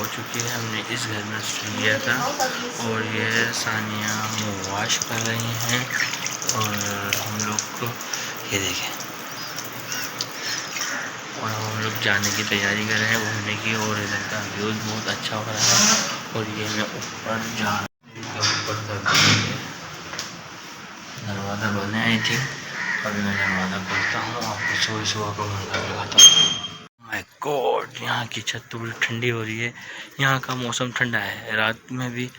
हो चुकी है। हमने इस घर में सुन लिया था और ये सानिया वॉश कर रही हैं और हम लोग को ये देखें और हम लोग जाने की तैयारी कर रहे हैं घूमने की। और इधर का व्यूज़ बहुत अच्छा हो रहा है और ये मैं ऊपर जा दरवाज़ा बंद आई थी। अभी मैं दरवाज़ा खोलता हूँ, आपको सुबह सुबह को मंजर दिखाता हूँ। माय गॉड, यहाँ की छत तो बड़ी ठंडी हो रही है। यहाँ का मौसम ठंडा है रात में भी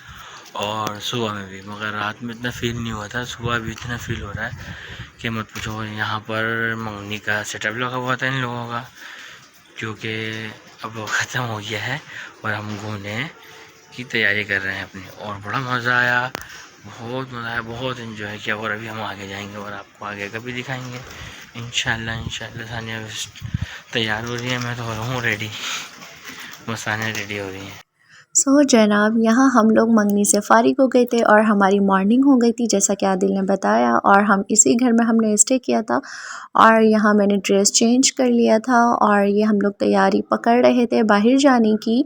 और सुबह में भी, मगर रात में इतना फील नहीं हुआ था, सुबह भी इतना फील हो रहा है कि मत पूछो। यहाँ पर मंगनी का सेटअप लगा हुआ था इन लोगों का, क्योंकि अब वो ख़त्म हो गया है और हम घूमने की तैयारी कर रहे हैं अपनी। और बड़ा मज़ा आया, बहुत मज़ा आया, बहुत इन्जॉय किया। और अभी हम आगे जाएंगे और आपको आगे का भी दिखाएंगे इंशाल्लाह। सानिया तैयार हो रही है, मैं तो हो रहा हूँ रेडी, बस सानिया रेडी हो रही है। सो जनाब, यहाँ हम लोग मंगनी से फ़ारिग हो गए थे और हमारी मॉर्निंग हो गई थी जैसा कि आदिल ने बताया। और हम इसी घर में हमने स्टे किया था और यहाँ मैंने ड्रेस चेंज कर लिया था और ये हम लोग तैयारी पकड़ रहे थे बाहर जाने की।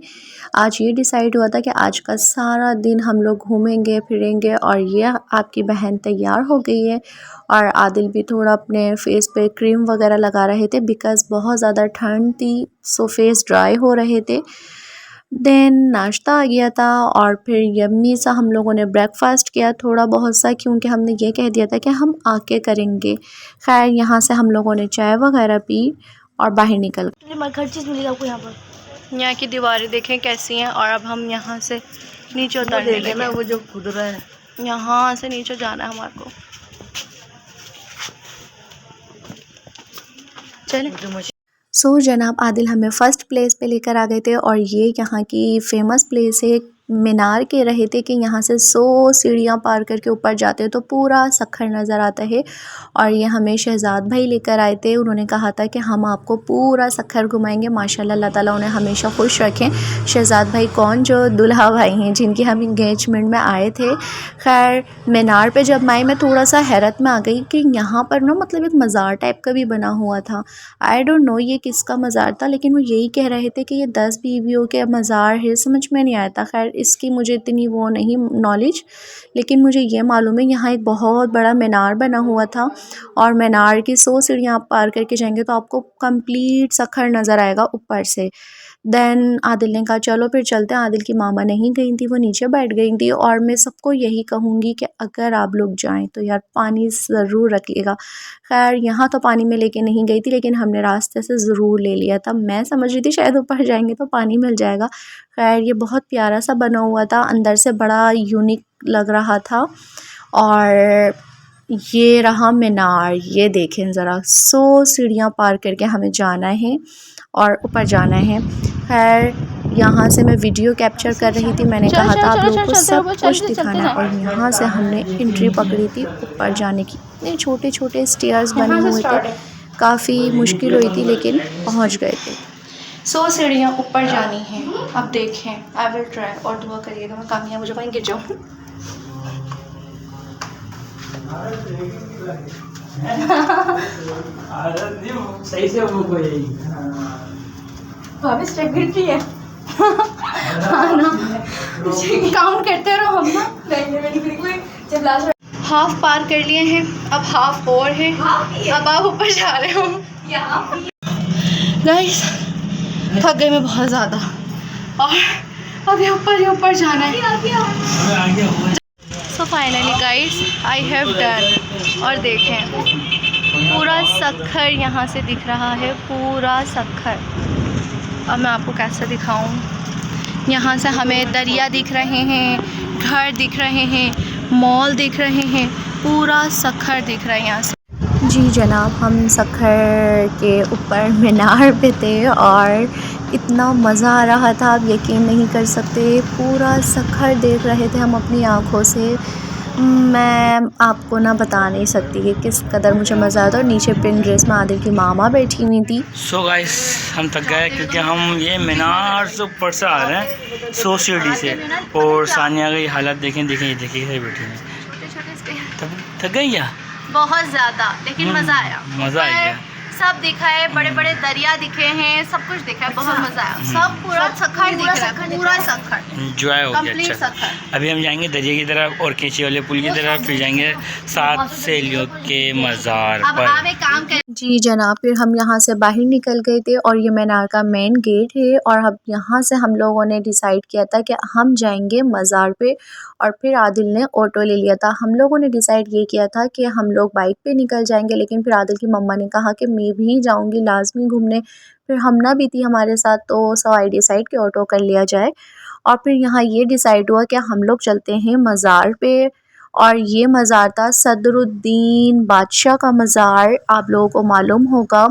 आज ये डिसाइड हुआ था कि आज का सारा दिन हम लोग घूमेंगे फिरेंगे। और ये आपकी बहन तैयार हो गई है और आदिल भी थोड़ा अपने फेस पे क्रीम वगैरह लगा रहे थे बिकॉज़ बहुत ज़्यादा ठंड थी, सो फेस ड्राई हो रहे थे। देन नाश्ता आ गया था और फिर यम्मी सा हम लोगों ने ब्रेकफास्ट किया थोड़ा बहुत सा, क्योंकि हमने ये कह दिया था कि हम आके करेंगे। खैर यहाँ से हम लोगों ने चाय वगैरह पी और बाहर निकल गए। हर चीज़ मिलेगी आपको यहाँ पर। यहाँ की दीवारें देखें कैसी हैं। और अब हम यहाँ से नीचे उतरने लगे ना, वो जो खुदरा है यहाँ से नीचे जाना है हमारे को। चले। सो जनाब, आदिल हमें फ़र्स्ट प्लेस पे लेकर आ गए थे और ये यहाँ की फ़ेमस प्लेस है। मीनार के रहे थे कि यहाँ से 100 सीढ़ियाँ पार करके ऊपर जाते हैं तो पूरा सखर नज़र आता है। और ये हमें शहज़ाद भाई लेकर आए थे, उन्होंने कहा था कि हम आपको पूरा सखर घुमाएंगे। माशाल्लाह, अल्लाह ताला उन्हें हमेशा खुश रखें। शहज़ाद भाई कौन, जो दुल्हा भाई हैं जिनकी हम इंगेजमेंट में आए थे। खैर मीनार पे जब मैं थोड़ा सा हैरत में आ गई कि यहाँ पर ना मतलब एक मज़ार टाइप का भी बना हुआ था। आई डोंट नो ये किसका मज़ार था, लेकिन वो यही कह रहे थे कि ये 10 बीवियों के मज़ार है। समझ में नहीं आया था, खैर इसकी मुझे इतनी वो नहीं नॉलेज, लेकिन मुझे ये मालूम है यहाँ एक बहुत बड़ा मीनार बना हुआ था और मीनार की 100 सीढ़ियाँ आप पार करके जाएंगे तो आपको कंप्लीट सखर नज़र आएगा ऊपर से। देन आदिल ने कहा चलो फिर चलते हैं। आदिल की मामा नहीं गई थी, वो नीचे बैठ गई थी। और मैं सबको यही कहूँगी कि अगर आप लोग जाएं तो यार पानी ज़रूर रखिएगा। खैर यहाँ तो पानी में लेके नहीं गई थी, लेकिन हमने रास्ते से ज़रूर ले लिया था। मैं समझ रही थी शायद ऊपर जाएंगे तो पानी मिल जाएगा। खैर ये बहुत प्यारा सा बना हुआ था, अंदर से बड़ा यूनिक लग रहा था। और ये रहा मीनार, ये देखें ज़रा, 100 सीढ़ियाँ पार करके हमें जाना है और ऊपर जाना है। खैर यहाँ से मैं वीडियो कैप्चर कर रही थी, मैंने कहा था आप लोगों को सब कुछ दिखाना है। और यहाँ से हमने एंट्री पकड़ी थी ऊपर जाने की। इतने छोटे छोटे स्टेयर्स बने हुए थे, काफ़ी मुश्किल हुई थी लेकिन पहुँच गए थे। 100 सीढ़ियाँ ऊपर जानी हैं। अब देखें, आई विल ट्राई, और दुआ करिएगा मैं कामयाब हो जाऊँ, कहीं गिर जाऊँ। सही से वो कोई भाभी स्टेप गिरती है। हाँ ना, काउंट करते रहो हम ना। जब लास्ट हाफ पार कर लिए हैं, अब हाफ और है, अब आप ऊपर जा रहे हो। गाइस थक गए मैं बहुत ज़्यादा और अभी ऊपर जाना है। So finally guys I have done. और देखें पूरा सखर यहाँ से दिख रहा है, पूरा सखर। अब मैं आपको कैसे दिखाऊं, यहाँ से हमें दरिया दिख रहे हैं, घर दिख रहे हैं, मॉल दिख रहे हैं, पूरा सखर दिख रहा है यहाँ से। जी जनाब, हम सखर के ऊपर मीनार पे थे और इतना मज़ा आ रहा था, आप यकीन नहीं कर सकते। पूरा सखर देख रहे थे हम अपनी आँखों से। मैं आपको ना बता नहीं सकती कि किस कदर मुझे मज़ा आता। और नीचे पिन ड्रेस में आदिल की मामा बैठी हुई थी। सो गाइस हम थक गए क्योंकि हम ये मीनार से ऊपर से आ रहे हैं 100 सीढ़ी से। और सानिया की हालत देखें देखिए बैठी है। थक गई क्या? बहुत ज़्यादा, लेकिन मज़ा आया। मज़ा आ गया। सब दिखा है, बड़े बड़े दरिया दिखे हैं, सब कुछ दिखा है, बहुत मजा आया। सब पूरा सखर दिख रहा है, पूरा सखर एंजॉय हो गया। कंप्लीट अच्छा, सखर। अभी हम जाएंगे दरिया की तरफ और केची वाले पुल की तरफ, फिर जाएंगे 7 सहेलियों के मज़ार अब आप पर। एक काम करें जी जनाब, फिर हम यहाँ से बाहर निकल गए थे और ये मीनार का मेन गेट है और अब यहाँ से हम लोगों ने डिसाइड किया था कि हम जाएंगे मज़ार पे और फिर आदिल ने ऑटो ले लिया था। हम लोगों ने डिसाइड ये किया था कि हम लोग बाइक पे निकल जाएंगे, लेकिन फिर आदिल की मम्मा ने कहा कि मैं भी जाऊंगी लाजमी घूमने। फिर हमना भी थी हमारे साथ, तो सो आई डिसाइड कि ऑटो कर लिया जाए। और फिर यहाँ ये डिसाइड हुआ कि हम लोग चलते हैं मज़ार पे और ये मज़ार था सदरुद्दीन बादशाह का मज़ार, आप लोगों को मालूम होगा।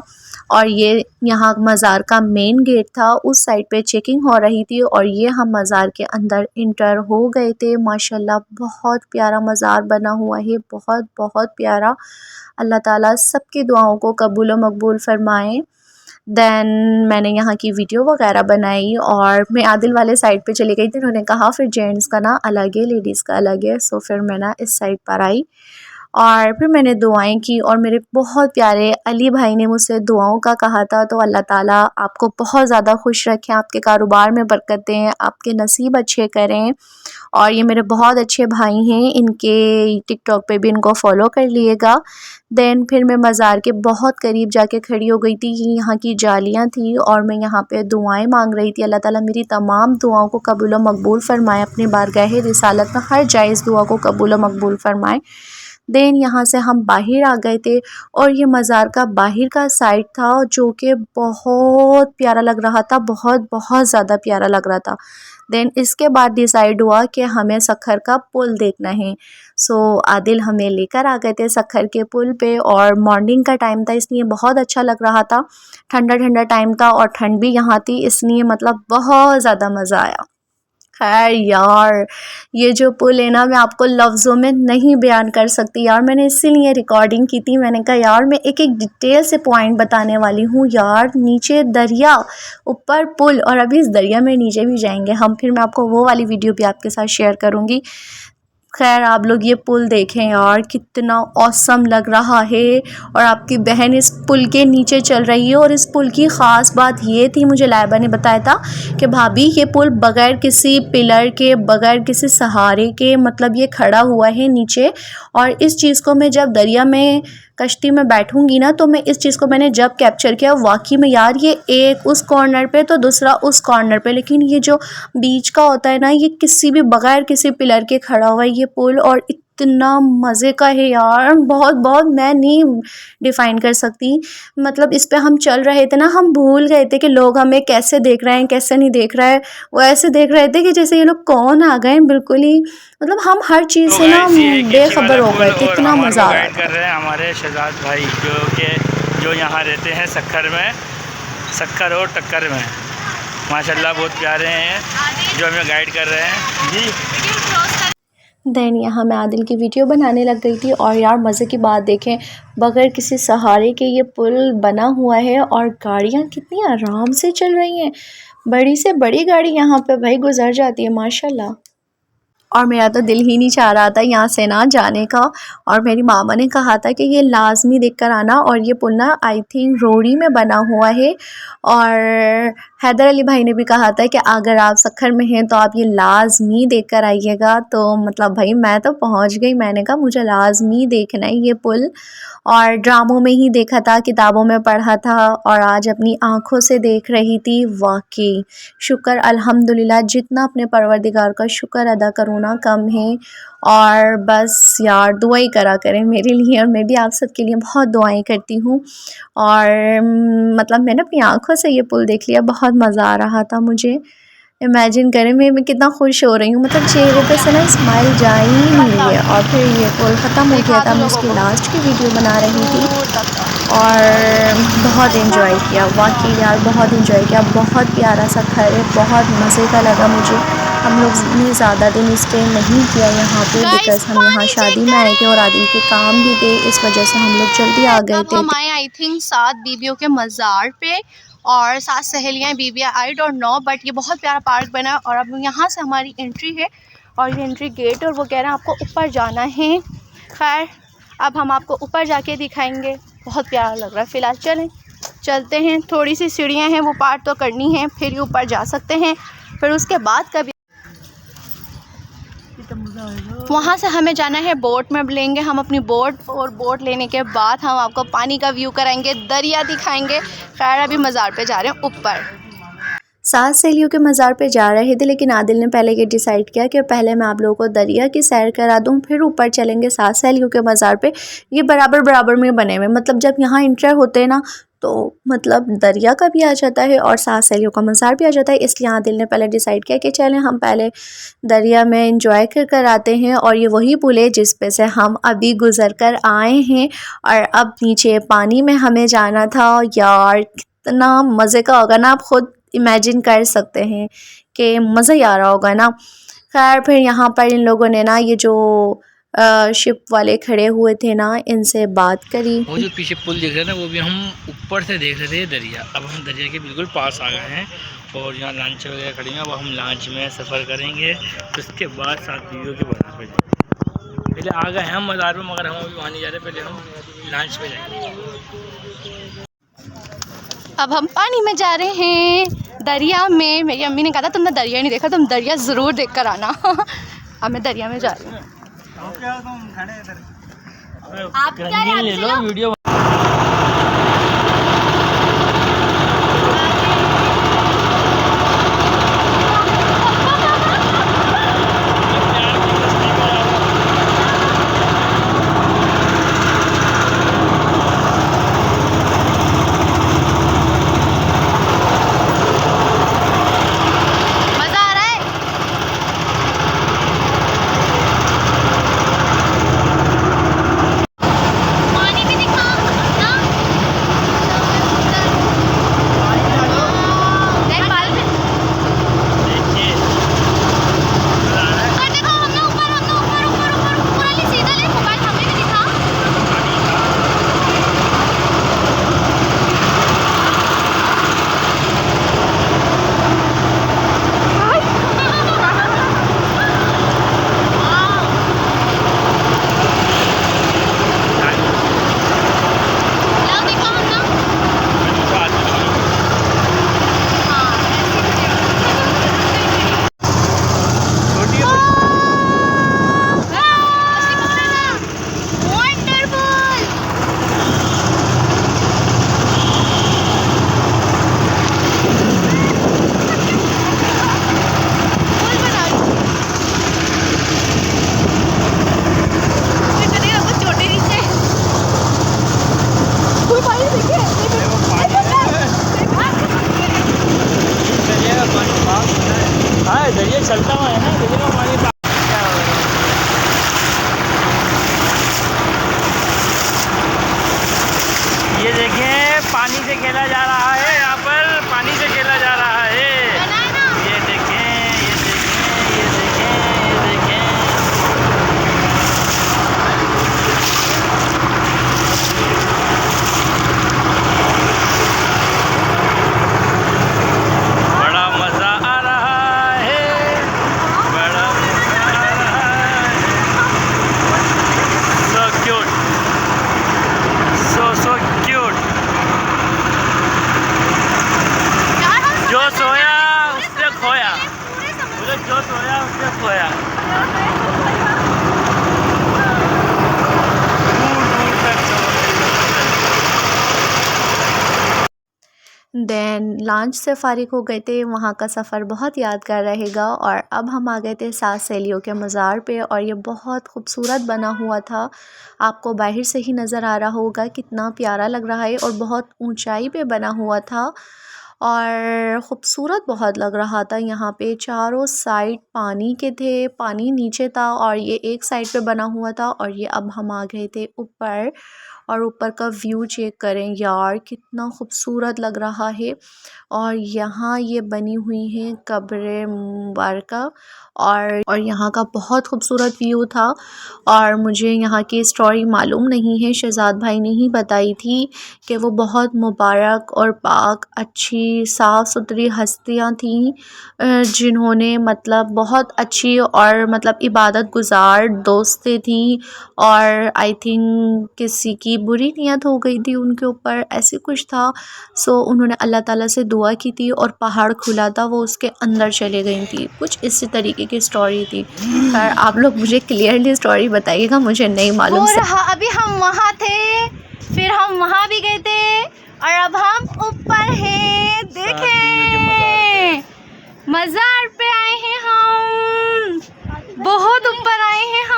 और ये यहाँ मज़ार का मेन गेट था, उस साइड पे चेकिंग हो रही थी और ये हम मज़ार के अंदर इंटर हो गए थे। माशाल्लाह बहुत प्यारा मज़ार बना हुआ है, बहुत बहुत प्यारा। अल्लाह ताला सबकी दुआओं को कबूल व मकबूल फरमाए। देन मैंने यहाँ की वीडियो वगैरह बनाई और मैं आदिल वाले साइड पे चली गई थी। उन्होंने कहा फिर जेंट्स का ना अलग है, लेडीज़ का अलग है। सो फिर मैं ना इस साइड पर आई और फिर मैंने दुआएं की और मेरे बहुत प्यारे अली भाई ने मुझसे दुआओं का कहा था। तो अल्लाह ताला आपको बहुत ज़्यादा खुश रखें, आपके कारोबार में बरकत दें, आपके नसीब अच्छे करें। और ये मेरे बहुत अच्छे भाई हैं, इनके टिकटॉक पे भी इनको फॉलो कर लिएगा। देन फिर मैं मज़ार के बहुत करीब जाके खड़ी हो गई थी, यहाँ की जालियाँ थी और मैं यहाँ पे दुआएं मांग रही थी। अल्लाह ताला मेरी तमाम दुआओं को कबूल व मकबूल फरमाए, अपनी बारगाह रिसालत में हर जायज़ दुआ को कबूल व मकबूल फरमाए। देन यहाँ से हम बाहर आ गए थे और ये मज़ार का बाहर का साइड था जो कि बहुत प्यारा लग रहा था, बहुत बहुत ज़्यादा प्यारा लग रहा था। देन इसके बाद डिसाइड हुआ कि हमें सखर का पुल देखना है। सो आदिल हमें लेकर आ गए थे सखर के पुल पे और मॉर्निंग का टाइम था, इसलिए बहुत अच्छा लग रहा था, ठंडा ठंडा टाइम था और ठंड भी यहाँ थी, इसलिए मतलब बहुत ज़्यादा मज़ा आया। खैर यार, ये जो पुल है ना, मैं आपको लफ्ज़ों में नहीं बयान कर सकती यार। मैंने इसीलिए रिकॉर्डिंग की थी, मैंने कहा यार मैं एक एक डिटेल से पॉइंट बताने वाली हूँ यार। नीचे दरिया, ऊपर पुल और अभी इस दरिया में नीचे भी जाएंगे हम, फिर मैं आपको वो वाली वीडियो भी आपके साथ शेयर करूँगी। खैर आप लोग ये पुल देखें यार, कितना ऑसम लग रहा है और आपकी बहन इस पुल के नीचे चल रही है। और इस पुल की ख़ास बात ये थी, मुझे लाइबा ने बताया था कि भाभी ये पुल बग़ैर किसी पिलर के, बग़ैर किसी सहारे के, मतलब ये खड़ा हुआ है नीचे। और इस चीज़ को मैं जब दरिया में कश्ती में बैठूंगी ना, तो मैं इस चीज़ को मैंने जब कैप्चर किया वाकई में यार, ये एक उस कॉर्नर पे तो दूसरा उस कॉर्नर पे, लेकिन ये जो बीच का होता है ना, ये किसी भी बग़ैर किसी पिलर के खड़ा हुआ है ये पुल और इतना मज़े का है यार, बहुत बहुत मैं नहीं डिफ़ाइन कर सकती। मतलब इस पे हम चल रहे थे ना, हम भूल गए थे कि लोग हमें कैसे देख रहे हैं कैसे नहीं देख रहा है। वो ऐसे देख रहे थे कि जैसे ये लोग कौन आ गए, बिल्कुल ही मतलब हम हर चीज़ से ना बेखबर हो गए थे, इतना मज़ा आ रहा था। कर रहे हैं हमारे शहजाद भाई जो यहाँ रहते हैं सखर में, सखर और टक्कर में। माशाल्लाह बहुत प्यारे हैं जो हमें गाइड कर रहे हैं जी। देन यहाँ मैं आदिल की वीडियो बनाने लग गई थी और यार मज़े की बात देखें, बगैर किसी सहारे के ये पुल बना हुआ है और गाड़ियाँ कितनी आराम से चल रही हैं। बड़ी से बड़ी गाड़ी यहाँ पे भाई गुजर जाती है माशाल्लाह। और मेरा तो दिल ही नहीं चाह रहा था यहाँ से ना जाने का, और मेरी मामा ने कहा था कि ये लाजमी देख कर आना। और ये पुल ना आई थिंक रोड़ी में बना हुआ है और हैदर अली भाई ने भी कहा था कि अगर आप सखर में हैं तो आप ये लाजमी देख कर आइएगा। तो मतलब भाई मैं तो पहुँच गई, मैंने कहा मुझे लाजमी देखना है ये पुल। और ड्रामों में ही देखा था, किताबों में पढ़ा था और आज अपनी आँखों से देख रही थी। वाकई शुक्र अल्हम्दुलिल्लाह, जितना अपने परवरदिगार का शुक्र अदा करूँ ना कम है। और बस यार दुआ ही करा करें मेरे लिए, और मैं भी आप सबके लिए बहुत दुआएं करती हूँ। और मतलब मैंने अपनी आँखों से ये पुल देख लिया, बहुत मज़ा आ रहा था मुझे। इमेजिन करें मैं कितना खुश हो रही हूँ, मतलब चेहरे पे से ना स्माइल जा ही नहीं रही है। और फिर ये पुल ख़त्म हो गया था, मैं उसकी लास्ट की वीडियो बना रही थी और बहुत इन्जॉय किया। वाकई यार बहुत इन्जॉय किया, बहुत प्यारा सा घर है, बहुत मज़े का लगा मुझे। हम लोग ने ज़्यादा दिन स्टे नहीं किया यहाँ पे, बिकॉज हम यहाँ शादी में आए थे और आदिल के काम भी थे, इस वजह से हम लोग जल्दी आ गए थे। हम आए आई थिंक 7 बीबियों के मज़ार पे और 7 सहेलियाँ बीबियाँ, आई डोंट नो, बट ये बहुत प्यारा पार्क बना है। और अब यहाँ से हमारी एंट्री है और ये एंट्री गेट और वो कह रहे हैं आपको ऊपर जाना है। खैर अब हम आपको ऊपर जाके दिखाएंगे, बहुत प्यारा लग रहा है। फ़िलहाल चलें। चलते हैं, थोड़ी सी सीढ़ियाँ हैं वो पार तो करनी है, फिर ही ऊपर जा सकते हैं। फिर उसके बाद कभी वहाँ से हमें जाना है बोट में लेंगे हम अपनी बोट, और बोट लेने के बाद हम आपको पानी का व्यू कराएंगे, दरिया दिखाएंगे। खैर अभी मज़ार पे जा रहे हैं ऊपर। 7 सहेलियों के मज़ार पे जा रहे थे, लेकिन आदिल ने पहले ये डिसाइड किया कि पहले मैं आप लोगों को दरिया की सैर करा दूं, फिर ऊपर चलेंगे 7 सहेलियों के मज़ार पे। ये बराबर बराबर में बने हुए, मतलब जब यहाँ इंटर होते हैं ना तो मतलब दरिया का भी आ जाता है और 7 सहेलियों का मज़ार भी आ जाता है। इसलिए आदिल ने पहले डिसाइड किया कि चलें हम पहले दरिया में इंजॉय कर आते हैं। और ये वही पुल है जिस पे से हम अभी गुज़र कर आए हैं, और अब नीचे पानी में हमें जाना था। यार कितना मज़े का होगा ना, आप खुद इमेजिन कर सकते हैं कि मज़ा ही आ रहा होगा ना। खैर फिर यहाँ पर इन लोगों ने ना ये जो शिप वाले खड़े हुए थे ना, इनसे बात करी। वो जो पीछे पुल दिख रहा है ना, वो भी हम ऊपर से देख रहे थे दरिया। अब हम दरिया के बिल्कुल पास आ गए हैं और यहाँ लॉन्च वगैरह खड़ी हैं। अब हम लॉन्च में सफ़र करेंगे, उसके बाद 7 वीडियो के बाजार पे जाएंगे। पहले आ गए हैं हम मज़ार में, मगर हम अभी वहाँ नहीं जा रहे, पहले हम लॉन्च पे जाएंगे। अब हम पानी में जा रहे हैं, दरिया में। मेरी अम्मी ने कहा था तुमने दरिया नहीं देखा, तुम दरिया ज़रूर देख कर आना। अब मैं दरिया में जा रही हूँ। आप क्या ले लो वीडियो। दरिया चलता हुआ है ना, दरिया में पानी क्या हो रहा है। ये देखिए पानी से खेला जा रहा है, यहाँ पर पानी से खेला जा रहा है। ये देखें, ये देखें, ये देखें, ये देखें। बड़ा मज़ा आ रहा है, बड़ा मज़ा आ रहा है। So cute, so cute. जो सोया उसने खोया, जो सोया उसने खोया। देन लॉन्च से फ़ारिग हो गए थे। वहाँ का सफ़र बहुत यादगार रहेगा। और अब हम आ गए थे 7 सहेलियों के मज़ार पे, और ये बहुत खूबसूरत बना हुआ था। आपको बाहर से ही नज़र आ रहा होगा कितना प्यारा लग रहा है, और बहुत ऊंचाई पे बना हुआ था और ख़ूबसूरत बहुत लग रहा था। यहाँ पे चारों साइड पानी के थे, पानी नीचे था और ये एक साइड पे बना हुआ था। और ये अब हम आ गए थे ऊपर, और ऊपर का व्यू चेक करें यार, कितना खूबसूरत लग रहा है। और यहाँ ये बनी हुई हैं कब्रें मुबारका, और यहाँ का बहुत खूबसूरत व्यू था। और मुझे यहाँ की स्टोरी मालूम नहीं है, शहजाद भाई ने ही बताई थी कि वो बहुत मुबारक और पाक अच्छी साफ़ सुथरी हस्तियाँ थीं, जिन्होंने मतलब बहुत अच्छी और मतलब इबादत गुज़ार दोस्तें थीं। और आई थिंक किसी की बुरी नियत हो गई थी उनके ऊपर, ऐसे कुछ था। सो उन्होंने अल्लाह ताला से दुआ की थी और पहाड़ खुला था, वो उसके अंदर चले गई थी। कुछ इसी तरीके की स्टोरी थी। खैर आप लोग मुझे क्लियरली स्टोरी बताइएगा, मुझे नहीं मालूम। हो रहा अभी हम वहाँ थे, फिर हम वहाँ भी गए थे और अब हम ऊपर हैं। देखें, मज़ार पे आए हैं हम, बहुत ऊपर आए हैं हम।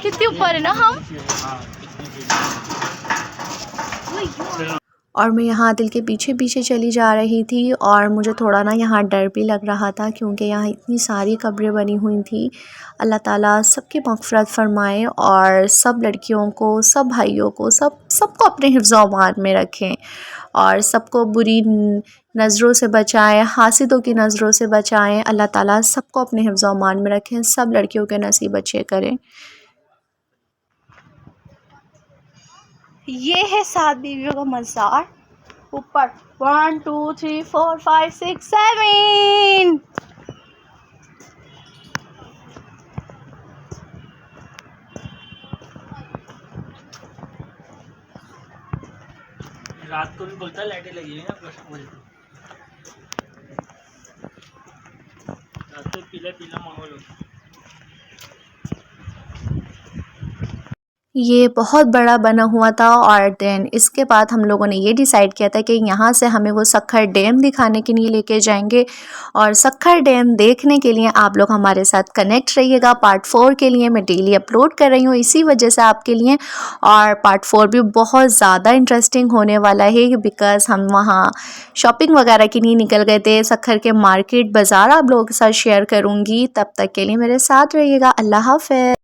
कितने ऊपर है ना हम। और मैं यहाँ आदिल के पीछे पीछे चली जा रही थी और मुझे थोड़ा ना यहाँ डर भी लग रहा था, क्योंकि यहाँ इतनी सारी कब्रें बनी हुई थी। अल्लाह ताला सबकी मग़फ़िरत फरमाए और सब लड़कियों को, सब भाइयों को, सबको अपने हिफ्ज़-ओ-अमान में रखें और सबको बुरी नज़रों से बचाएं, हासिदों की नज़रों से बचाएं। अल्लाह ताला सबको अपने हिफ्ज़-ओ-अमान में रखें, सब लड़कियों के नसीब अच्छे करें। ये है 7 बीवियों का मज़ार ऊपर। 1 2 3 4 5 6 7। रात को भी बोलता है लाइटें लगी हुई हैं रात को पीला पीला माहौल होता है। ये बहुत बड़ा बना हुआ था और देन इसके बाद हम लोगों ने ये डिसाइड किया था कि यहाँ से हमें वो सक्खर डैम दिखाने के लिए लेके जाएंगे और सक्खर डैम देखने के लिए आप लोग हमारे साथ कनेक्ट रहिएगा। पार्ट 4 के लिए मैं डेली अपलोड कर रही हूँ इसी वजह से आपके लिए, और पार्ट 4 भी बहुत ज़्यादा इंटरेस्टिंग होने वाला है बिकॉज़ हम वहाँ शॉपिंग वगैरह के लिए निकल गए थे। सक्खर के मार्केट बाज़ार आप लोगों के साथ शेयर करूँगी, तब तक के लिए मेरे साथ रहिएगा। अल्लाह हाफ़िज़।